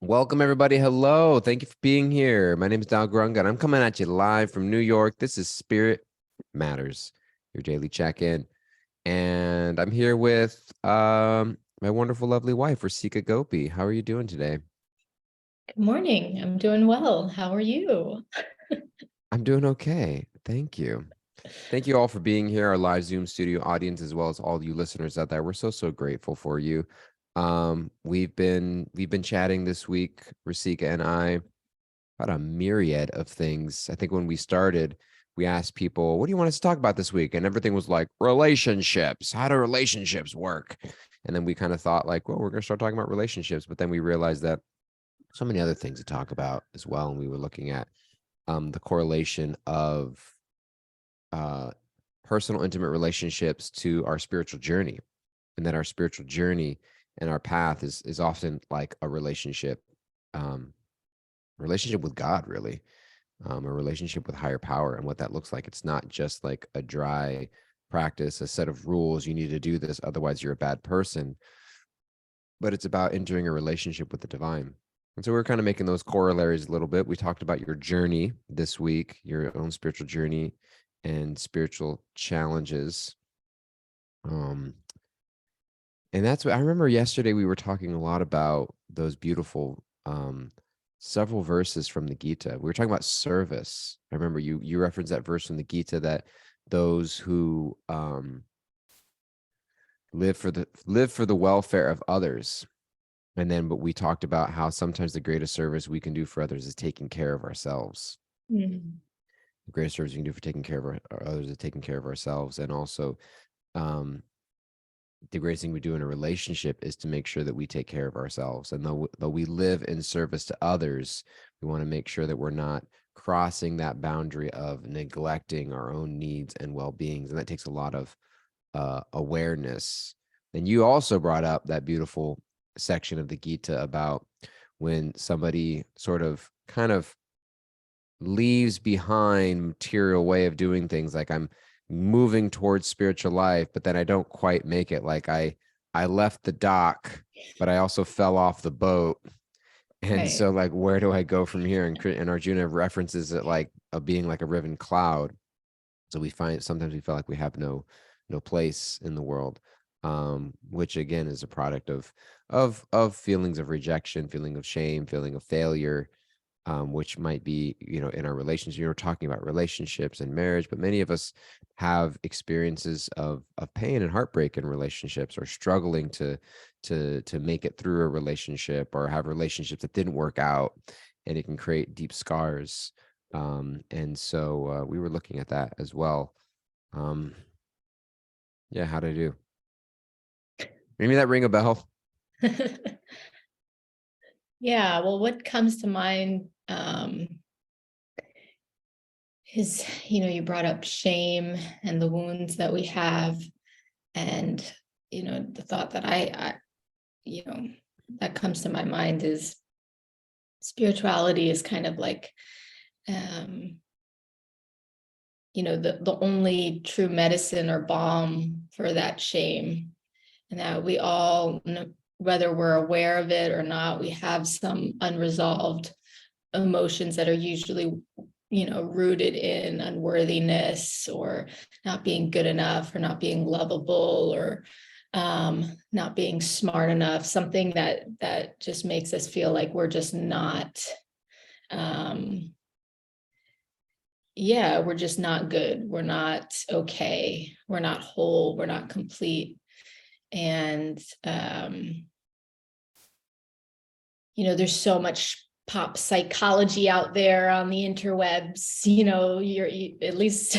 Welcome, everybody. Hello. Thank you for being here. My name is Dal Grunga, and I'm coming at you live from New York. This is Spirit Matters, your daily check-in. And I'm here with my wonderful, lovely wife, Rasika Gopi. How are you doing today? Good morning. I'm doing well. How are you? I'm doing okay. Thank you. Thank you all for being here, our live Zoom studio audience, as well as all you listeners out there. We're so grateful for you. We've been chatting this week, Rasika and I, about a myriad of things. I think when we started, we asked people, what do you want us to talk about this week? And everything was like relationships. How do relationships work? And then we kind of thought like, well, we're going to start talking about relationships. But then we realized that so many other things to talk about as well. And we were looking at the correlation of uh, personal, intimate relationships to our spiritual journey. And that our spiritual journey and our path is often like a um, relationship with God, really, a relationship with higher power and what that looks like. It's not just like a dry practice, a set of rules. You need to do this, otherwise you're a bad person. But it's about entering a relationship with the divine. And so we're kind of making those corollaries a little bit. We talked about your journey this week, your own spiritual journey and spiritual challenges. Um, and that's what I remember yesterday. We were talking a lot about those beautiful several verses from the Gita. We were talking about service. I remember you referenced that verse from the Gita that those who live for the welfare of others. And then, but we talked about how sometimes the greatest service we can do for others is taking care of ourselves. Mm. The greatest service we can do for taking care of our others is taking care of ourselves. And also, um, the greatest thing we do in a relationship is to make sure that we take care of ourselves. And though we live in service to others, we want to make sure that we're not crossing that boundary of neglecting our own needs and well-beings. And that takes a lot of awareness. And you also brought up that beautiful section of the Gita about when somebody sort of kind of leaves behind material way of doing things, like I'm moving towards spiritual life, but then I don't quite make it. Like I left the dock, but I also fell off the boat. And Right. so like, where do I go from here? And Arjuna references it like of being like a riven cloud. So we find sometimes we feel like we have no place in the world, which again is a product of feelings of rejection, feeling of shame, feeling of failure, which might be, in our relationship. You're talking about relationships and marriage, but many of us have experiences of pain and heartbreak in relationships, or struggling to make it through a relationship, or have relationships that didn't work out, and it can create deep scars. And so we were looking at that as well. Um, yeah, how to do? Maybe that ring a bell. Yeah, well, what comes to mind is, you brought up shame and the wounds that we have. And, the thought that you know, that comes to my mind is spirituality is kind of like, um, the only true medicine or balm for that shame. And that we all, whether we're aware of it or not, we have some unresolved emotions that are usually, rooted in unworthiness, or not being good enough, or not being lovable, or not being smart enough, something that just makes us feel like we're just not, um, yeah, we're just not good, we're not okay, we're not whole, we're not complete. And there's so much pop psychology out there on the interwebs. At least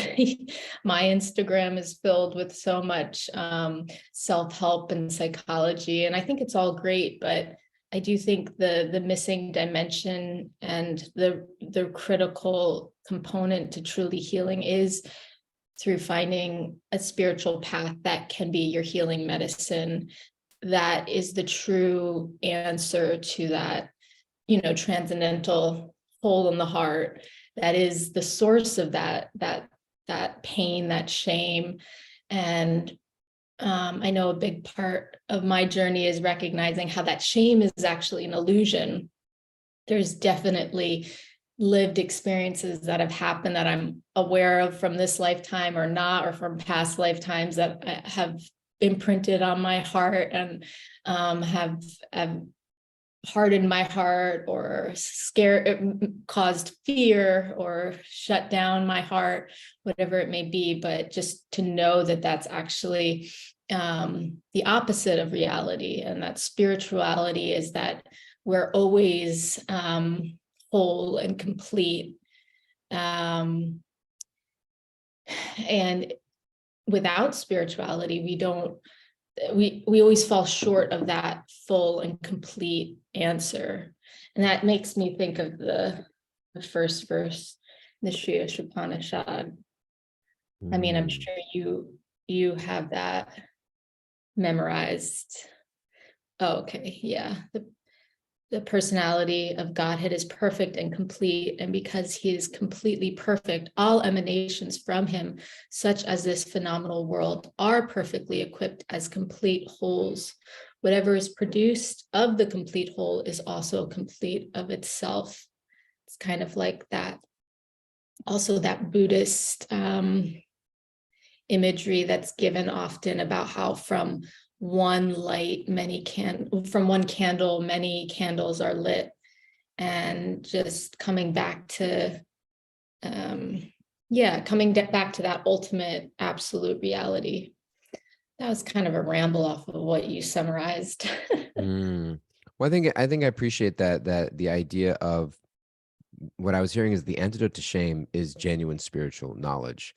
my Instagram is filled with so much self-help and psychology, and I think it's all great, but I do think the missing dimension and the critical component to truly healing is through finding a spiritual path that can be your healing medicine, that is the true answer to that, transcendental hole in the heart, that is the source of that pain, that shame. And I know a big part of my journey is recognizing how that shame is actually an illusion. there's definitely lived experiences that have happened that I'm aware of from this lifetime or not, or from past lifetimes that have imprinted on my heart and have hardened my heart or caused fear or shut down my heart, whatever it may be. But just to know that that's actually the opposite of reality, and that spirituality is that we're always whole and complete. And without spirituality, we always fall short of that full and complete answer. And that makes me think of the first verse in the Sri Upanishad. I mean, I'm sure you have that memorized. Oh, okay, yeah. The personality of Godhead is perfect and complete, and because he is completely perfect, all emanations from him, such as this phenomenal world, are perfectly equipped as complete wholes. Whatever is produced of the complete whole is also complete of itself. It's kind of like that. Also, that Buddhist imagery that's given often about how from one light, from one candle, many candles are lit, and just coming back to, back to that ultimate absolute reality. That was kind of a ramble off of what you summarized. Well, I think I appreciate that the idea of what I was hearing is the antidote to shame is genuine spiritual knowledge.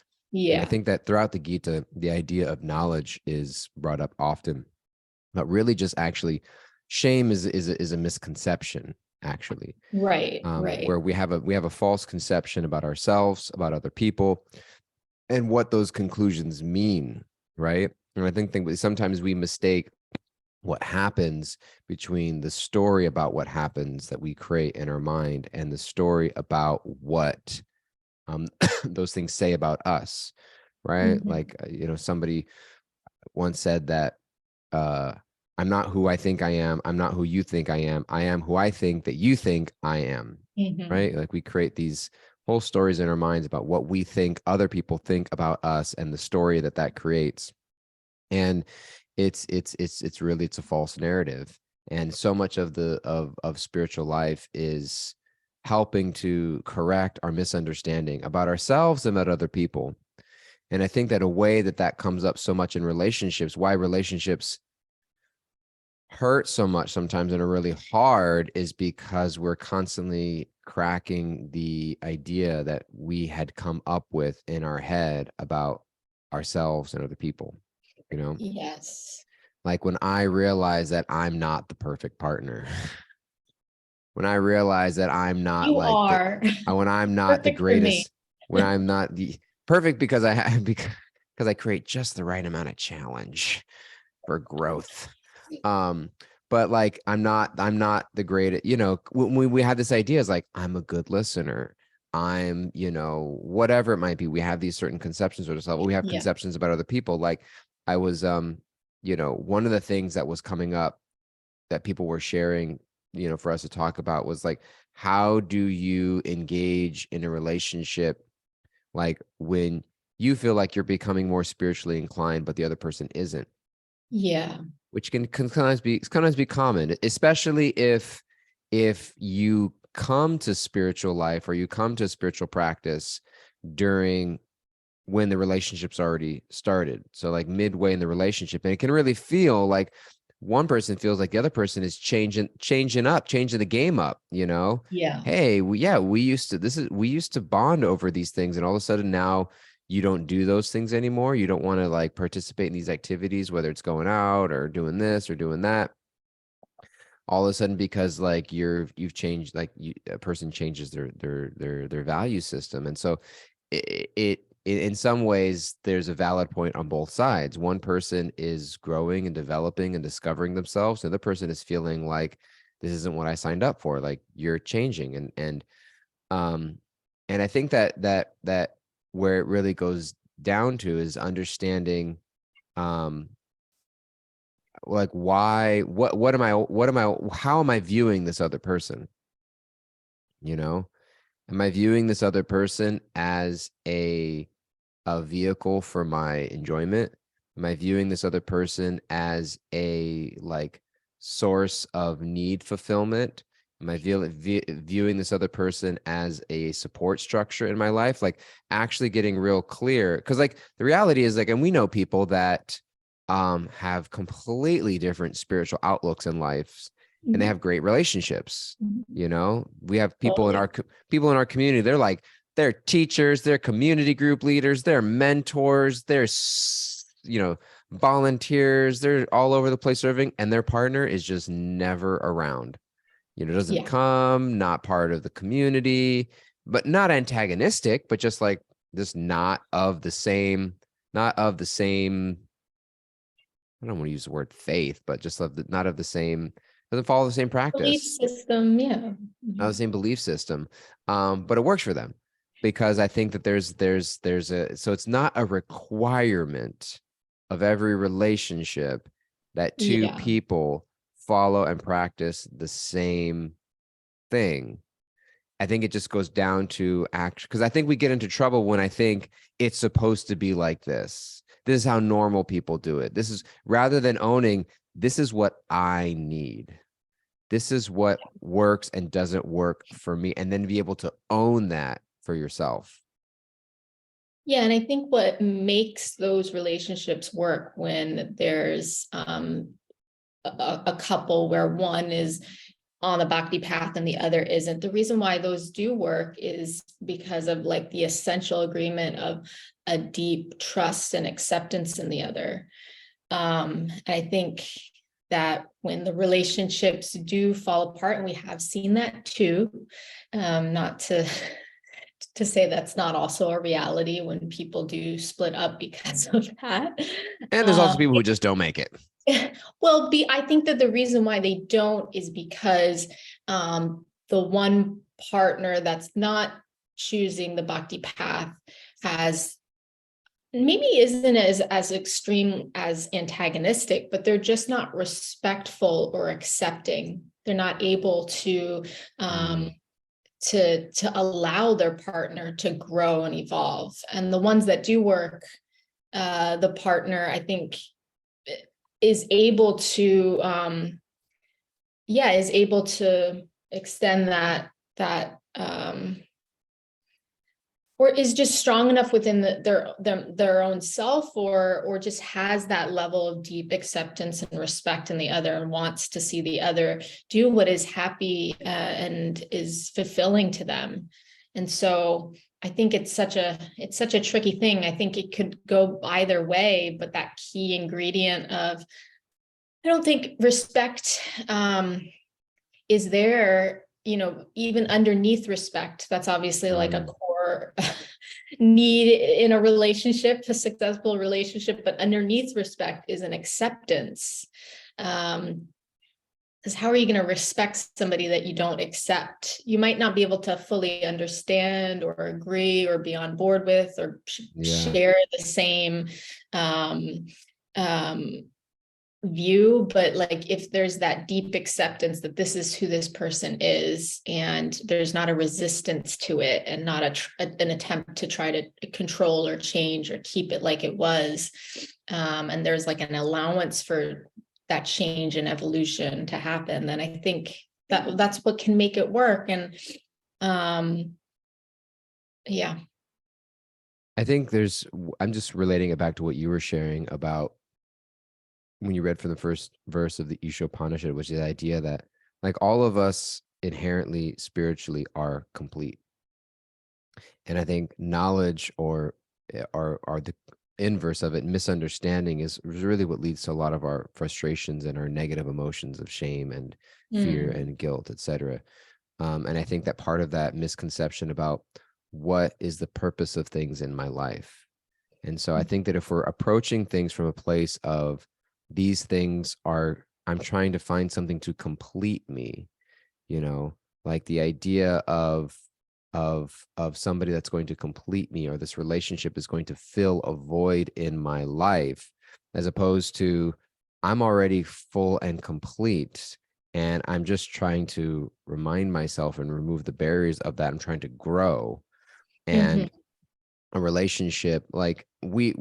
And I Yeah, think that throughout the Gita, the idea of knowledge is brought up often, but really just actually shame is a misconception, actually, right, right. where we have a false conception about ourselves, about other people, and what those conclusions mean, right? And I think sometimes we mistake what happens between the story about what happens that we create in our mind and the story about what those things say about us, right? Mhm. Like, somebody once said that I'm not who I think I am. I'm not who you think I am. I am who I think that you think I am, Mhm. right? Like we create these whole stories in our minds about what we think other people think about us and the story that creates. And it's a false narrative. And so much of of spiritual life is helping to correct our misunderstanding about ourselves and about other people. And I think that a way that comes up so much in relationships, why relationships hurt so much sometimes and are really hard, is because we're constantly cracking the idea that we had come up with in our head about ourselves and other people, you know? Yes, Like when I realize that I'm not the perfect partner, when I realize that I'm not you like the, are when I'm not the perfect for me. greatest, when I'm not the perfect because I have, because I create just the right amount of challenge for growth. Um, but like I'm not the greatest, when we had this idea is like, I'm a good listener. I'm, whatever it might be. We have these certain conceptions of ourselves. We have Yeah, conceptions about other people. Like I was, one of the things that was coming up that people were sharing, for us to talk about was like, how do you engage in a relationship like when you feel like you're becoming more spiritually inclined, but the other person isn't, yeah, which can sometimes be common, especially if you come to spiritual life or you come to spiritual practice during when the relationship's already started. So like midway in the relationship, and it can really feel like one person feels like the other person is changing the game up, yeah, Hey, we used to bond over these things, and all of a sudden now you don't do those things anymore. You don't want to like participate in these activities, whether it's going out or doing this or doing that. All of a sudden, because like you've changed, like a person changes their value system. And so in some ways there's a valid point on both sides. One person is growing and developing and discovering themselves. The other person is feeling like this isn't what I signed up for. Like you're changing. Um and I think that where it really goes down to is understanding um like why what am I how am I viewing this other person, You know, am I viewing this other person as a vehicle for my enjoyment? Am I viewing this other person as a like source of need fulfillment? Am I viewing this other person as a support structure in my life? Like actually getting real clear. Cause like the reality is like, and we know people that have completely different spiritual outlooks in life and they Mhm. have great relationships. Mhm. You know, we have people in Totally. our people in our community, they're teachers, they're community group leaders, they're mentors, they're volunteers, they're all over the place serving, and their partner is just never around. Doesn't Yeah. come, not part of the community, but not antagonistic, but just not of the same. I don't want to use the word faith, but just not of the same, doesn't follow the same Belief practice, system. Yeah. not the Mhm. same belief system. But it works for them because I think that so it's not a requirement of every relationship that two Yeah. people follow and practice the same thing. I think it just goes down to action because I think we get into trouble when I think it's supposed to be like this. This is how normal people do it. This is rather than owning, this is what I need. This is what works and doesn't work for me. And then be able to own that for yourself. Yeah, and I think what makes those relationships work when there's a couple where one is on the bhakti path and the other isn't. The reason why those do work is because of like the essential agreement of a deep trust and acceptance in the other. I think that when the relationships do fall apart, and we have seen that too, not to say that's not also a reality when people do split up because of that. And there's also Um, people who just don't make it. well, I think that the reason why they don't is because the one partner that's not choosing the bhakti path has maybe isn't as extreme as antagonistic, but they're just not respectful or accepting. They're not able Mm, um, to allow their partner to grow and evolve. And the ones that do work, the partner, I think, is able to is able to extend that or is just strong enough within their own self, or just has that level of deep acceptance and respect in the other and wants to see the other do what is happy and is fulfilling to them. And so I think it's such a tricky thing. I think it could go either way, but that key ingredient of, I don't think respect is there, even underneath respect. That's obviously like a mm. core need in a relationship, a successful relationship, but underneath respect is an acceptance. Because how are you going to respect somebody that you don't accept? You might not be able to fully understand or agree or be on board with or Yeah. share the same um, um, view, but like if there's that deep acceptance that this is who this person is, and there's not a resistance to it, and not an attempt to try to control or change or keep it like it was, and there's like an allowance for that change and evolution to happen, then I think that's what can make it work. And yeah. I think I'm just relating it back to what you were sharing about when you read from the first verse of the Ishopanishad, which is the idea that like all of us inherently spiritually are complete. And I think knowledge or the inverse of it, misunderstanding is really what leads to a lot of our frustrations and our negative emotions of shame and fear Mm. and guilt, etc. And I think that part of that misconception about what is the purpose of things in my life. And so I think that if we're approaching things from a place of these things I'm trying to find something to complete me, you know, like the idea of somebody that's going to complete me, or this relationship is going to fill a void in my life, as opposed to I'm already full and complete, And I'm just trying to remind myself and remove the barriers of that. I'm trying to grow. Mhm. And a relationship, like we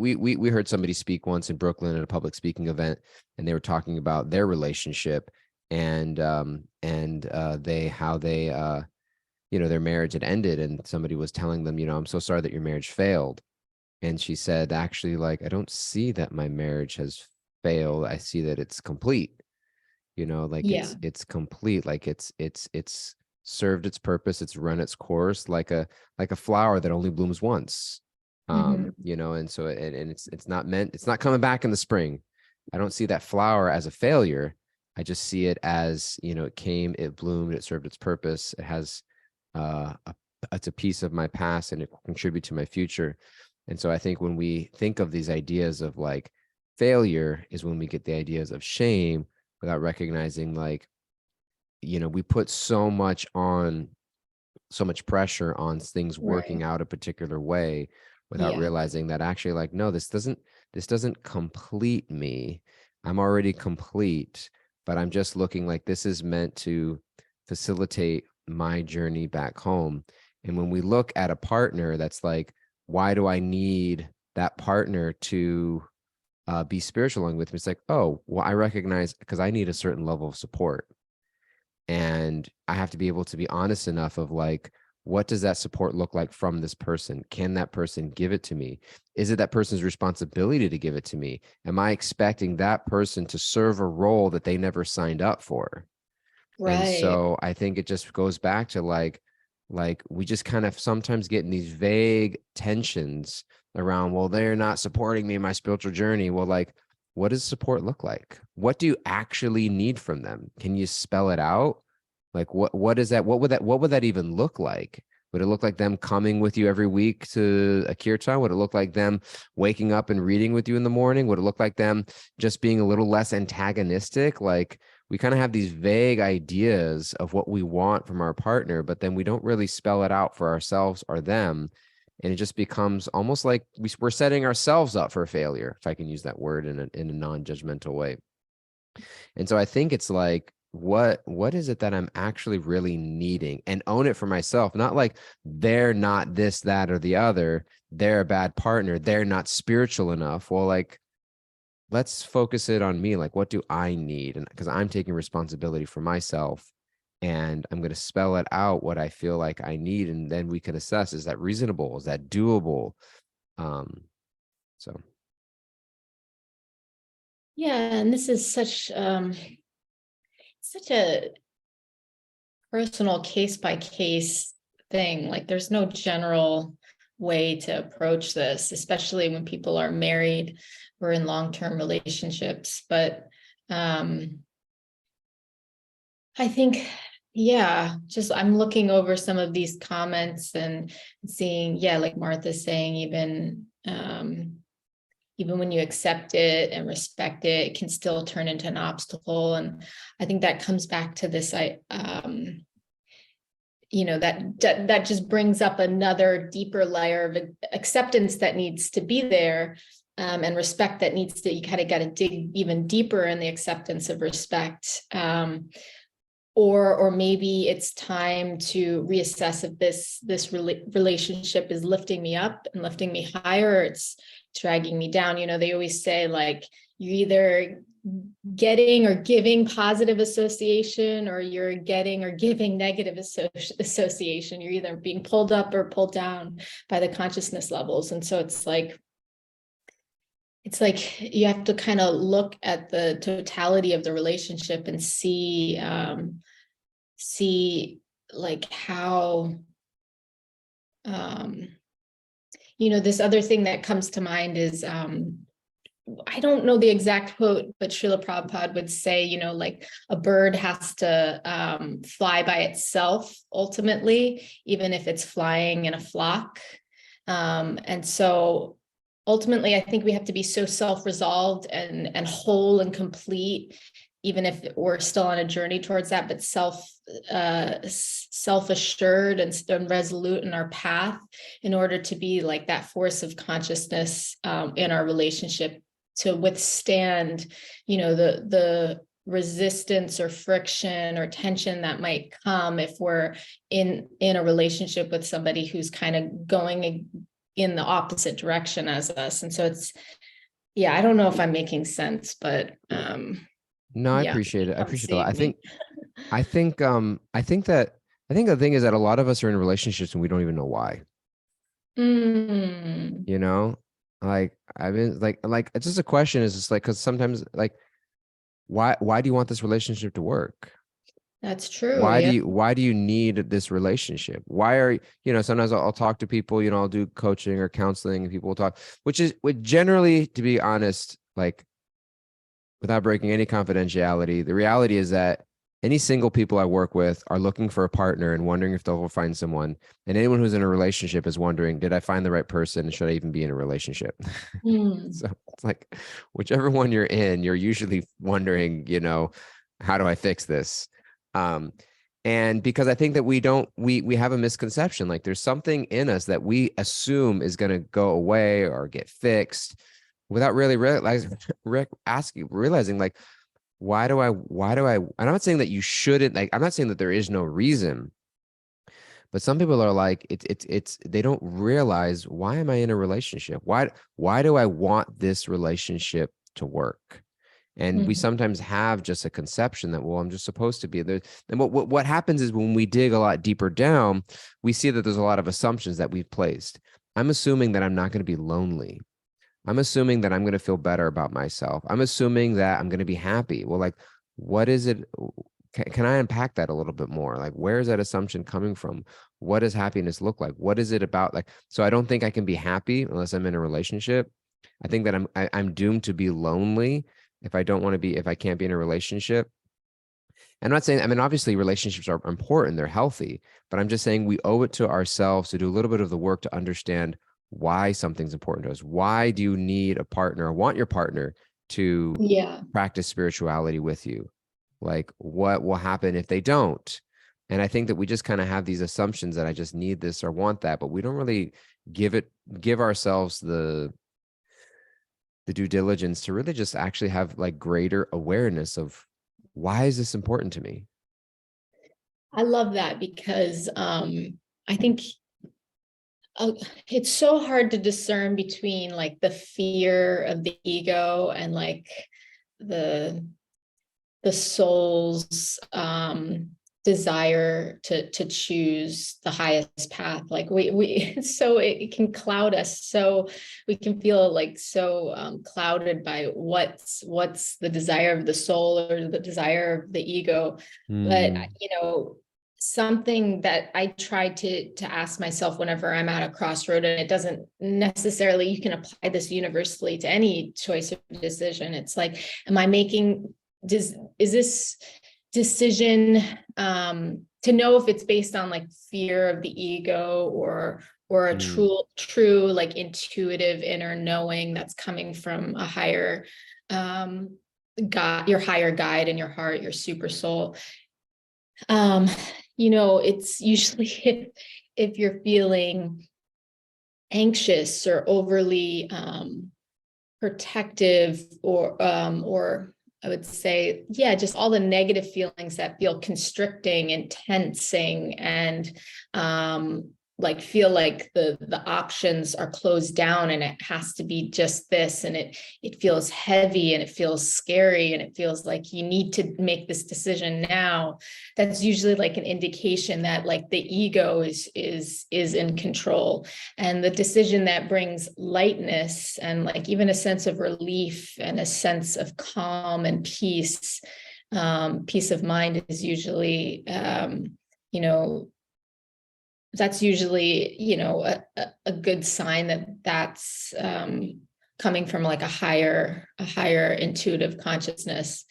heard somebody speak once in Brooklyn at a public speaking event, and they were talking about their relationship, and they how they their marriage had ended, and somebody was telling them, I'm so sorry that your marriage failed. And she said, actually, like, I don't see that my marriage has failed. I see that it's complete. Like Yeah. it's complete. Like it's served its purpose. It's run its course, like a flower that only blooms once. Mhm. And so and it's not coming back in the spring. I don't see that flower as a failure. I just see it as, it came, it bloomed, it served its purpose. It has it's a piece of my past, and it will contribute to my future. And so I think when we think of these ideas of like failure is when we get the ideas of shame, without recognizing, like, we put so much pressure on things Right. working out a particular way, without Yeah. realizing that actually, like, no, this doesn't complete me. I'm already complete, but I'm just looking like this is meant to facilitate my journey back home. And when we look at a partner, that's like, why do I need that partner to be spiritual along with me? It's like, oh, well, I recognize, because I need a certain level of support, and I have to be able to be honest enough of like, what does that support look like from this person? Can that person give it to me? Is it that person's responsibility to give it to me? Am I expecting that person to serve a role that they never signed up for? And Right. so I think it just goes back to like we just kind of sometimes get in these vague tensions around, well, they're not supporting me in my spiritual journey. Well, like, what does support look like? What do you actually need from them? Can you spell it out? Like, what is that? What would that even look like? Would it look like them coming with you every week to a kirtan? Would it look like them waking up and reading with you in the morning? Would it look like them just being a little less antagonistic? Like, we kind of have these vague ideas of what we want from our partner, but then we don't really spell it out for ourselves or them. And it just becomes almost like we're setting ourselves up for failure, if I can use that word in a non-judgmental way. And so I think it's like, what is it that I'm actually really needing, and own it for myself? Not like they're not this, that, or the other. They're a bad partner. They're not spiritual enough. Well, like, let's focus it on me. Like, what do I need? And because I'm taking responsibility for myself, and I'm going to spell it out what I feel like I need. And then we can assess, is that reasonable? Is that doable? Um, so Yeah, and this is such a personal case by case thing. Like there's no general way to approach this, especially when people are married or in long-term relationships. But I think, yeah, just I'm looking over some of these comments and seeing, yeah, like Martha's saying, even when you accept it and respect it, it can still turn into an obstacle. And I think that comes back to this, that just brings up another deeper layer of acceptance that needs to be there, and respect that needs to, you kind of got to dig even deeper in the acceptance of respect. Or maybe it's time to reassess if this relationship is lifting me up and lifting me higher, or it's dragging me down. They always say, like, you're either getting or giving positive association, or you're getting or giving negative association. You're either being pulled up or pulled down by the consciousness levels. And so it's like you have to kind of look at the totality of the relationship and see like how this other thing that comes to mind is, I don't know the exact quote, but Srila Prabhupada would say, like a bird has to fly by itself ultimately, even if it's flying in a flock. And so ultimately, I think we have to be so self-resolved and whole and complete, even if we're still on a journey towards that, but self-assured and resolute in our path, in order to be like that force of consciousness in our relationship, to withstand, the resistance or friction or tension that might come if we're in a relationship with somebody who's kind of going in the opposite direction as us. And so it's, yeah, I don't know if I'm making sense, but No, I yeah, appreciate it. I come appreciate it a lot. save me. I think the thing is that a lot of us are in relationships and we don't even know why. Mm, You know, like I've been like it's just a question. Is just like because sometimes like why do you want this relationship to work? that's true. Yeah. Why do you need this relationship? Why are sometimes I'll talk to people, I'll do coaching or counseling and people will talk, which generally, to be honest, like without breaking any confidentiality, the reality is that any single people I work with are looking for a partner and wondering if they'll find someone. And anyone who's in a relationship is wondering, did I find the right person? Should I even be in a relationship? Mm, So it's like, whichever one you're in, you're usually wondering, how do I fix this? And because I think that we have a misconception, like there's something in us that we assume is going to go away or get fixed without really realizing like, why do I, and I'm not saying that you shouldn't, like, I'm not saying that there is no reason, but some people are like, it's, they don't realize, why am I in a relationship? Why do I want this relationship to work? And we mhm. sometimes have just a conception that, well, I'm just supposed to be there. And what happens is when we dig a lot deeper down, we see that there's a lot of assumptions that we've placed. I'm assuming that I'm not going to be lonely. I'm assuming that I'm going to feel better about myself. I'm assuming that I'm going to be happy. Well, like, what is it? Can I unpack that a little bit more? Like, where is that assumption coming from? What does happiness look like? What is it about? Like, so I don't think I can be happy unless I'm in a relationship. I think that I'm doomed to be lonely if I don't want to be, if I can't be in a relationship. I'm not saying, I mean, obviously relationships are important, they're healthy, but I'm just saying we owe it to ourselves to do a little bit of the work to understand why something's important to us. Why do you need a partner or want your partner to Yeah. practice spirituality with you? Like, what will happen if they don't? And I think that we just kind of have these assumptions that I just need this or want that, but we don't really give ourselves the due diligence to really just actually have like greater awareness of, why is this important to me? I love that because I think it's so hard to discern between like the fear of the ego and like the soul's desire to choose the highest path. Like we so it can cloud us, so we can feel like so clouded by what's the desire of the soul or the desire of the ego. But Mm, something that I try to ask myself whenever I'm at a crossroad, and it doesn't necessarily, you can apply this universally to any choice or decision. It's like, am I making, is this decision to know if it's based on like fear of the ego or a mm, true like intuitive inner knowing that's coming from a higher God, your higher guide in your heart, your super soul. Um, it's usually if you're feeling anxious or overly protective or I would say, yeah, just all the negative feelings that feel constricting and tensing and like feel like the options are closed down and it has to be just this, and it feels heavy and it feels scary and it feels like you need to make this decision now. That's usually like an indication that like the ego is in control, and the decision that brings lightness and like even a sense of relief and a sense of calm and peace, peace of mind is usually that's usually a good sign that that's coming from like a higher intuitive consciousness.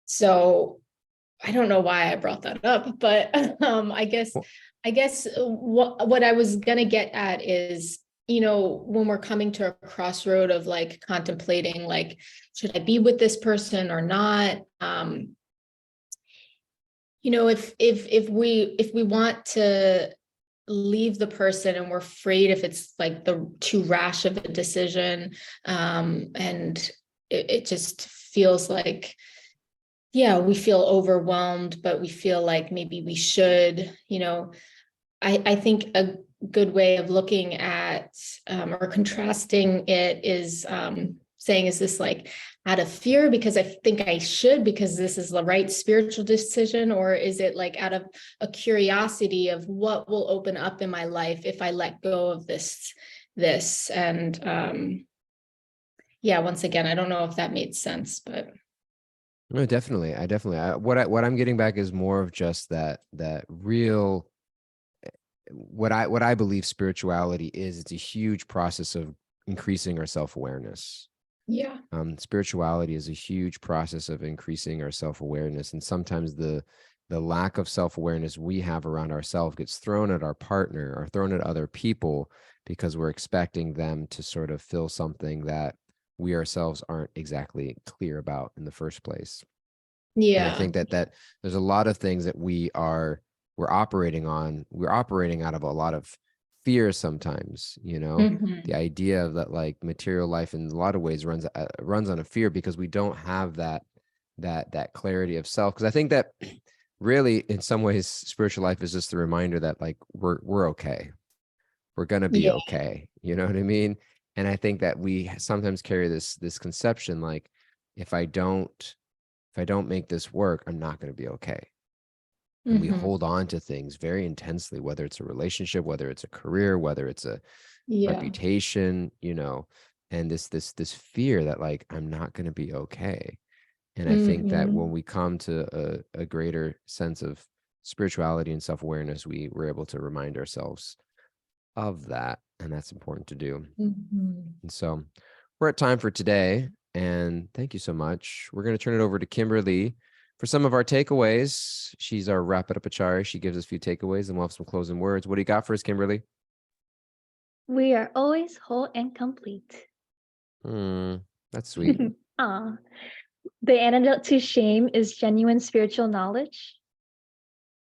So I don't know why I brought that up, but I guess well, what I was gonna get at is, when we're coming to a crossroad of like contemplating, like, should I be with this person or not? If we want to leave the person and we're afraid if it's like the too rash of a decision, and it just feels like, yeah, we feel overwhelmed, but we feel like maybe we should, I think a good way of looking at or contrasting it is saying, is this like out of fear because I think I should, because this is the right spiritual decision, or is it like out of a curiosity of what will open up in my life if I let go of this? And yeah, once again, I don't know if that made sense, but No, definitely. What I'm getting back is more of just that real, what I believe spirituality is. It's a huge process of increasing our self-awareness. yeah. Spirituality is a huge process of increasing our self-awareness, and sometimes the lack of self-awareness we have around ourselves gets thrown at our partner or thrown at other people because we're expecting them to sort of fill something that we ourselves aren't exactly clear about in the first place. And I Yeah. think that there's a lot of things that we're operating out of a lot of fear sometimes, Mhm. the idea of that, like, material life in a lot of ways runs on a fear because we don't have that clarity of self. Because I think that really, in some ways, spiritual life is just a reminder that, like, we're okay. We're gonna be Yeah. okay. You know what I mean? And I think that we sometimes carry this conception, like, if I don't make this work, I'm not going to be okay. And we Mhm. hold on to things very intensely, whether it's a relationship, whether it's a career, whether it's a Yeah. reputation, and this fear that, like, I'm not going to be okay. And I think that when Mhm. we come to a greater sense of spirituality and self-awareness, we're able to remind ourselves of that. And that's important to do. Mhm. And so we're at time for today. And thank you so much. We're going to turn it over to Kimberly for some of our takeaways. She's our wrap it up achari. She gives us a few takeaways and we'll have some closing words. What do you got for us, Kimberly? We are always whole and complete. That's sweet. Ah, the antidote to shame is genuine spiritual knowledge.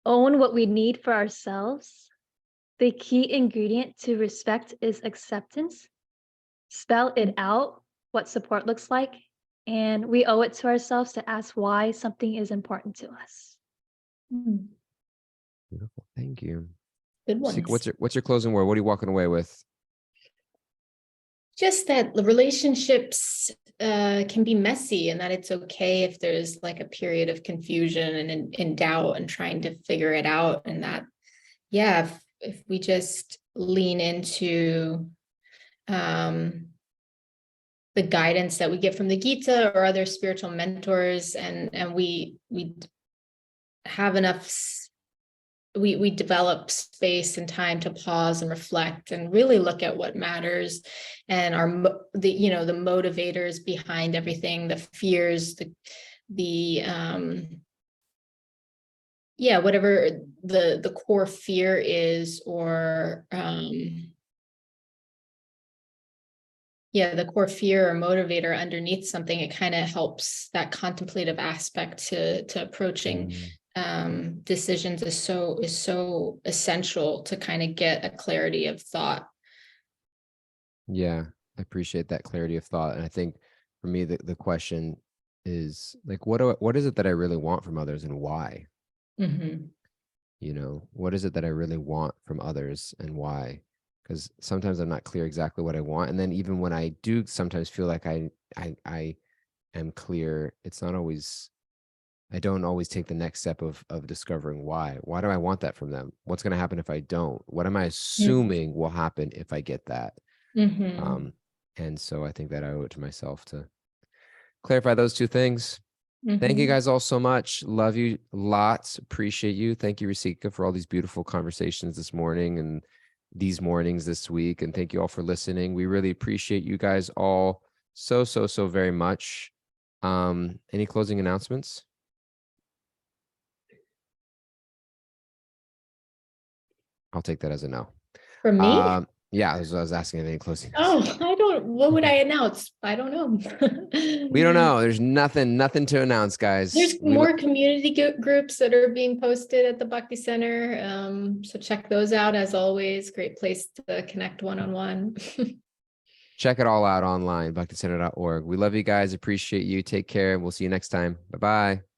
Own what we need for ourselves. The key ingredient to respect is acceptance. Spell it out, what support looks like, and we owe it to ourselves to ask why something is important to us. Mm. Beautiful. Thank you. Good Sika, ones. what's your closing word? What are you walking away with? Just that the relationships can be messy, and that it's okay if there's like a period of confusion and in doubt and trying to figure it out. And that, yeah, if we just lean into the guidance that we get from the Gita or other spiritual mentors, and we have enough, we develop space and time to pause and reflect and really look at what matters, and the motivators behind everything, the fears, the yeah, whatever the core fear is, or yeah, the core fear or motivator underneath something. It kind of helps that contemplative aspect to approaching decisions is so essential to kind of get a clarity of thought. Yeah, I appreciate that clarity of thought. And I think for me, the question is, like, what is it that I really want from others and why? Mm-hmm. What is it that I really want from others and why? Because sometimes I'm not clear exactly what I want. And then even when I do sometimes feel like I am clear, I don't always take the next step of discovering why. Why do I want that from them? What's going to happen if I don't? What am I assuming will happen if I get that? Mm-hmm. And so I think that I owe it to myself to clarify those two things. Thank you Mm-hmm. guys all so much. Love you lots. Appreciate you. Thank you, Rasika, for all these beautiful conversations this morning and these mornings this week. And thank you all for listening. We really appreciate you guys all so very much. Any closing announcements? I'll take that as a no. For me? Yeah, I was asking any closing. Oh, what would I announce? I don't know. We don't know. There's nothing to announce, guys. There's more community groups that are being posted at the Bhakti Center. So check those out. As always, great place to connect one-on-one. Check it all out online, bhakticenter.org. We love you guys. Appreciate you. Take care. We'll see you next time. Bye-bye.